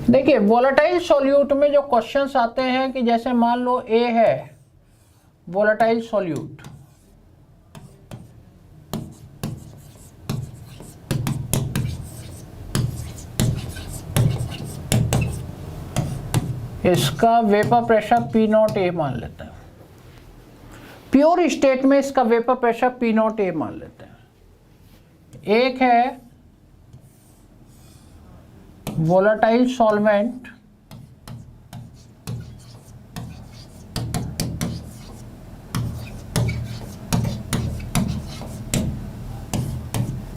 देखिए volatile solute में जो क्वेश्चंस आते हैं कि जैसे मान लो ए है वोलेटाइल सॉल्यूट, इसका vapour pressure P not a मान लेते हैं। प्योर स्टेट में इसका vapour pressure P not a मान लेते हैं। एक है वोलेटाइल सॉल्वेंट,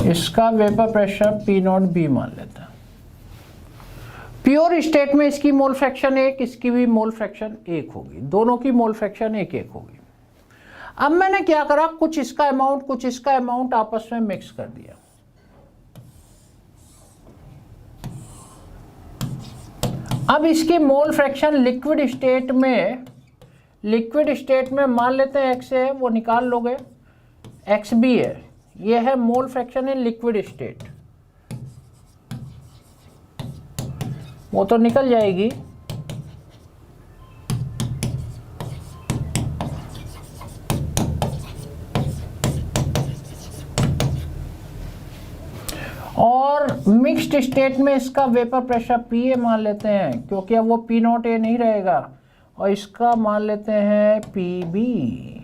इसका vapour pressure P not be मान लेते हैं। प्योर स्टेट में इसकी मोल फ्रैक्शन एक, इसकी भी मोल फ्रैक्शन एक होगी, दोनों की मोल फ्रैक्शन एक एक होगी। अब मैंने क्या करा, कुछ इसका अमाउंट कुछ इसका अमाउंट आपस में मिक्स कर दिया। अब इसकी मोल फ्रैक्शन लिक्विड स्टेट में मान लेते हैं एक्स है, वो निकाल लोगे, एक्स बी है, ये है मोल फ्रैक्शन इन लिक्विड स्टेट, वो तो निकल जाएगी। और मिक्स्ड स्टेट में इसका वेपर प्रेशर पी ए मान लेते हैं, क्योंकि अब वो पी नॉट ए नहीं रहेगा, और इसका मान लेते हैं पी बी।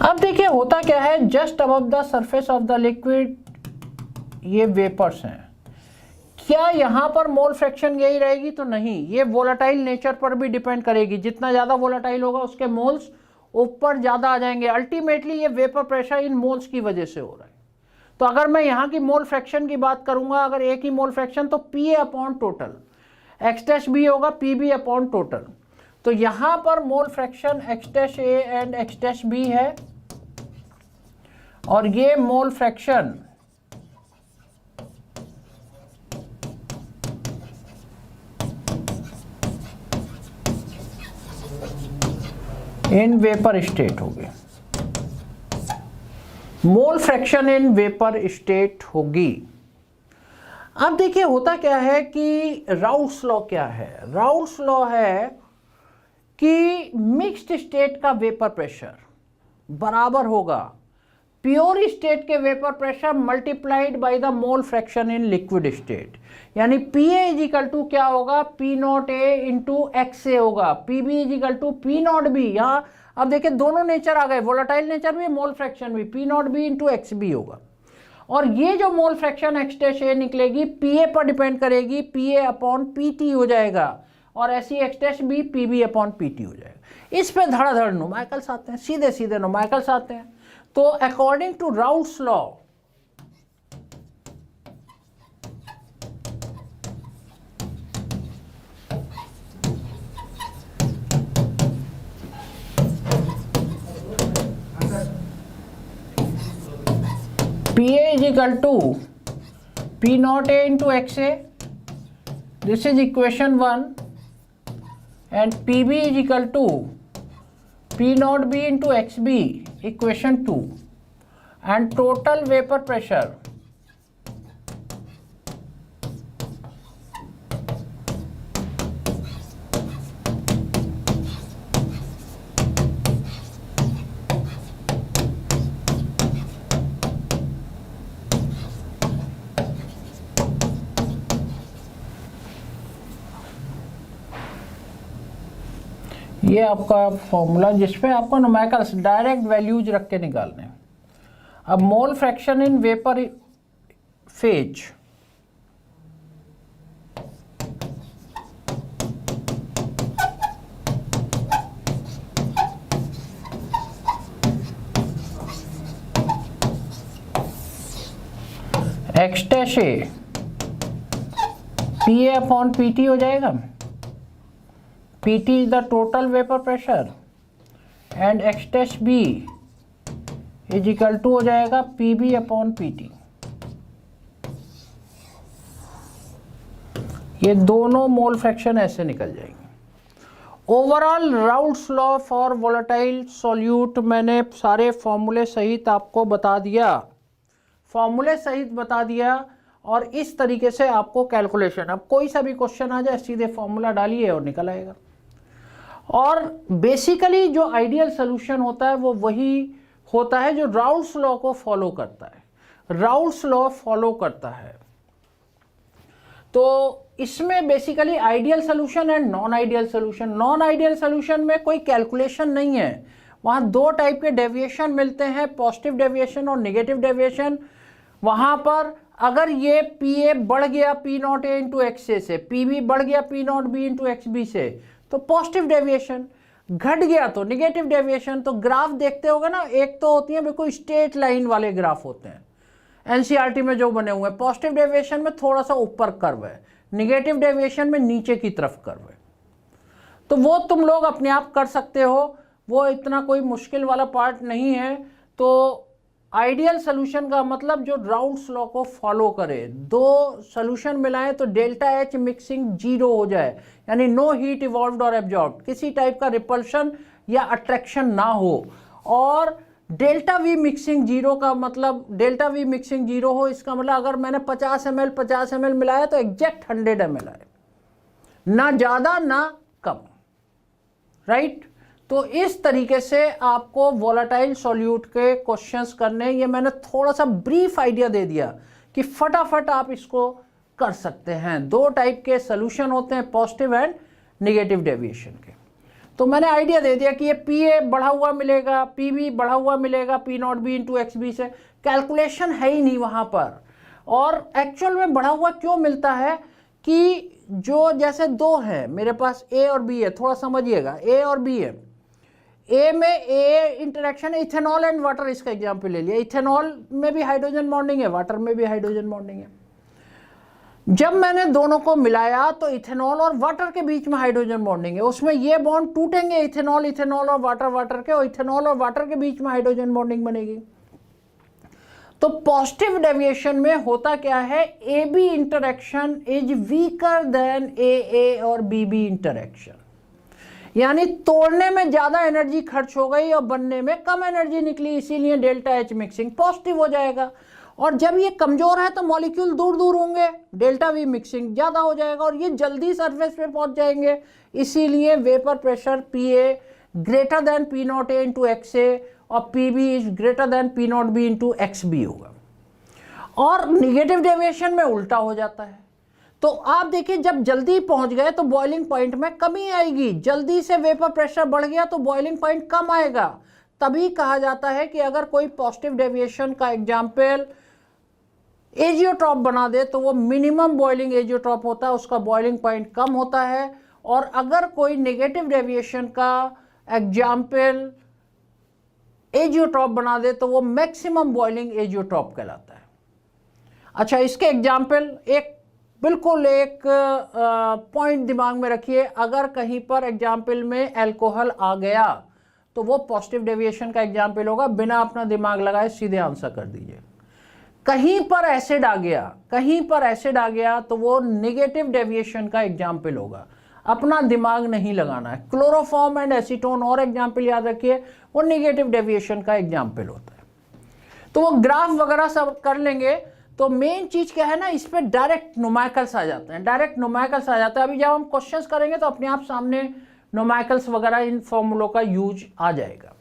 अब देखिए होता क्या है, just above the surface of the liquid ये वेपर्स हैं। क्या यहां पर मोल फ्रैक्शन यही रहेगी? तो नहीं, ये वोलेटाइल नेचर पर भी डिपेंड करेगी। जितना ज्यादा वोलेटाइल होगा उसके मोल्स ऊपर ज्यादा आ जाएंगे। अल्टीमेटली ये वेपर प्रेशर इन मोल्स की वजह से हो रहा है। तो अगर मैं यहाँ की मोल फ्रैक्शन की बात करूंगा, अगर ए की मोल फ्रैक्शन, तो P A upon total, X dash B होगा पी बी अपॉन टोटल। तो यहां पर mole fraction X dash A and X dash B है, और ये mole fraction in vapour state होगी, mole fraction in vapour state होगी। अब देखिए होता क्या है कि राउल्ट्स लॉ क्या है? राउल्ट्स लॉ है कि मिक्स्ड स्टेट का वेपर प्रेशर बराबर होगा प्योर स्टेट के vapour pressure multiplied by the mole fraction in liquid state. यानी P A is equal to क्या होगा, P not A into X A होगा, P B is equal to P not B. यहाँ अब देखिए दोनों nature आ गए, वोलेटाइल नेचर भी मोल फ्रैक्शन भी, P not B into X B होगा। और ये जो mole fraction X dash A निकलेगी पी ए पर डिपेंड करेगी, P A upon P T हो जाएगा, और ऐसी X dash B P B upon P T हो जाएगा। इस पे धड़ाधड़ न्यूमेरिकल्स आते हैं, सीधे सीधे न्यूमेरिकल्स आते हैं। तो according to Raoult's law P A is equal to P not A into X A, this is equation 1, and P B is equal to P not B into X B, equation 2, and total vapour pressure ये आपका formula जिसपे आपको numericals direct values रख के निकालने। अब मोल fraction in vapour phase, x dash A P A upon P T हो जाएगा, Pt is the total vapor pressure and x dash b is equal to हो जाएगा Pb अपॉन Pt। ये दोनों मोल फ्रैक्शन ऐसे निकल जाएंगे। Overall Raoult's law for volatile solute मैंने सारे फॉर्मूले सहित आपको बता दिया। फॉर्मूले सहित बता दिया और इस तरीके से आपको कैलकुलेशन, अब कोई सा भी क्वेश्चन आ जाए सीधे फॉर्मूला डालिए और निकल आएगा। और बेसिकली जो आइडियल सोल्यूशन होता है वो वही होता है जो राउल्स लॉ को फॉलो करता है, राउल्स लॉ फॉलो करता है। तो इसमें basically ideal solution and non ideal solution. Non ideal solution में कोई कैलकुलेशन नहीं है, वहाँ दो टाइप के डेविएशन मिलते हैं, पॉजिटिव डेविएशन और नेगेटिव डेविएशन। वहाँ पर अगर ये पी ए बढ़ गया P not A into X A से, पी बी बढ़ गया P not B into X B से, तो पॉजिटिव डेविएशन, घट गया तो नेगेटिव डेविएशन। तो ग्राफ देखते होगे ना, एक तो होती है बिल्कुल स्ट्रेट लाइन वाले ग्राफ होते हैं एनसीईआरटी में जो बने हुए हैं, पॉजिटिव डेविएशन में थोड़ा सा ऊपर कर्व है, नेगेटिव डेविएशन में नीचे की तरफ कर्व है। तो वो तुम लोग अपने आप कर सकते हो, वो इतना कोई मुश्किल वाला पार्ट नहीं है। तो आइडियल सोल्यूशन का मतलब जो राउल्स लॉ को फॉलो करे, दो सोल्यूशन मिलाएं तो डेल्टा एच मिक्सिंग जीरो हो जाए, यानी नो हीट इवॉल्व्ड और एब्जॉर्ब्ड, किसी टाइप का रिपल्शन या अट्रैक्शन ना हो। और डेल्टा वी मिक्सिंग जीरो का मतलब, डेल्टा वी मिक्सिंग जीरो हो इसका मतलब अगर मैंने 50 ml मिलाया तो एग्जैक्ट 100 ml आए, ना ज़्यादा ना कम, राइट। तो इस तरीके से आपको वोलेटाइल सॉल्यूट के क्वेश्चंस करने, ये मैंने थोड़ा सा ब्रीफ आइडिया दे दिया कि फटाफट आप इसको कर सकते हैं। दो टाइप के सोल्यूशन होते हैं, पॉजिटिव एंड नेगेटिव डेविएशन के। तो मैंने आइडिया दे दिया कि ये पी ए बढ़ा हुआ मिलेगा, पी बी बढ़ा हुआ मिलेगा P not B into X B से, कैलकुलेशन है ही नहीं वहाँ पर। और एक्चुअल में बढ़ा हुआ क्यों मिलता है कि जो जैसे दो हैं मेरे पास, ए और बी है, थोड़ा समझिएगा, ए और बी है। ए में ए इंटरेक्शन है इथेनॉल एंड वाटर, इसका एग्जाम्पल ले लिया, इथेनॉल में भी हाइड्रोजन बॉन्डिंग है, वाटर में भी हाइड्रोजन बॉन्डिंग है। जब मैंने दोनों को मिलाया तो इथेनॉल और वाटर के बीच में हाइड्रोजन बॉन्डिंग है, उसमें ये बॉन्ड टूटेंगे, इथेनॉल इथेनॉल और वाटर के, और इथेनॉल और वाटर के बीच में हाइड्रोजन बॉन्डिंग बनेगी। तो पॉजिटिव डेविएशन में होता क्या है, A B interaction is weaker than A और बी बी इंटरेक्शन, यानी तोड़ने में ज्यादा एनर्जी खर्च हो गई और बनने में कम एनर्जी निकली, इसीलिए डेल्टा एच मिक्सिंग पॉजिटिव हो जाएगा। और जब ये कमजोर है तो मॉलिक्यूल दूर दूर होंगे, डेल्टा वी मिक्सिंग ज्यादा हो जाएगा और ये जल्दी सरफेस पे पहुंच जाएंगे, इसीलिए vapour pressure P A greater than P not A into X A और P B is greater than P not B into X B होगा। और निगेटिव डेविएशन में उल्टा हो जाता है। तो आप देखिए, जब जल्दी पहुंच गए तो बॉइलिंग पॉइंट में कमी आएगी, जल्दी से वेपर प्रेशर बढ़ गया तो बॉइलिंग पॉइंट कम आएगा। तभी कहा जाता है कि अगर कोई पॉजिटिव डेविएशन का एग्जाम्पल एजियोट्रॉप बना दे तो वो मिनिमम बॉइलिंग एजियोट्रॉप होता है, उसका बॉइलिंग पॉइंट कम होता है। और अगर कोई नेगेटिव डेविएशन का एग्जाम्पल एजियोट्रॉप बना दे तो वो मैक्सिमम बॉइलिंग एजियोट्रॉप कहलाता है। अच्छा, इसके एग्जाम्पल बिल्कुल एक पॉइंट दिमाग में रखिए, अगर कहीं पर एग्जाम्पल में अल्कोहल आ गया तो वो पॉजिटिव डेविएशन का एग्जाम्पल होगा, बिना अपना दिमाग लगाए सीधे आंसर कर दीजिए। कहीं पर एसिड आ गया, कहीं पर एसिड आ गया तो वो नेगेटिव डेविएशन का एग्जाम्पल होगा, अपना दिमाग नहीं लगाना है। क्लोरोफॉर्म एंड एसीटोन और एग्जाम्पल याद रखिए, वो नेगेटिव डेविएशन का एग्जाम्पल होता है। तो वो ग्राफ वगैरह सब कर लेंगे। तो मेन चीज क्या है ना, इस पे डायरेक्ट न्यूमेरिकल्स आ जाते हैं, डायरेक्ट न्यूमेरिकल्स आ जाता है। अभी जब हम क्वेश्चंस करेंगे तो अपने आप सामने न्यूमेरिकल्स वगैरह इन फॉर्मूलों का यूज आ जाएगा।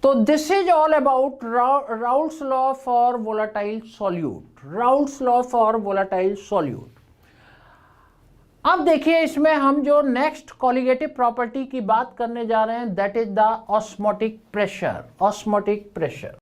तो this is all about Raoult's law for volatile solute, Raoult's law for volatile solute. अब देखिए, इसमें हम जो नेक्स्ट कॉलिगेटिव प्रॉपर्टी की बात करने जा रहे हैं, that is the osmotic pressure, osmotic pressure.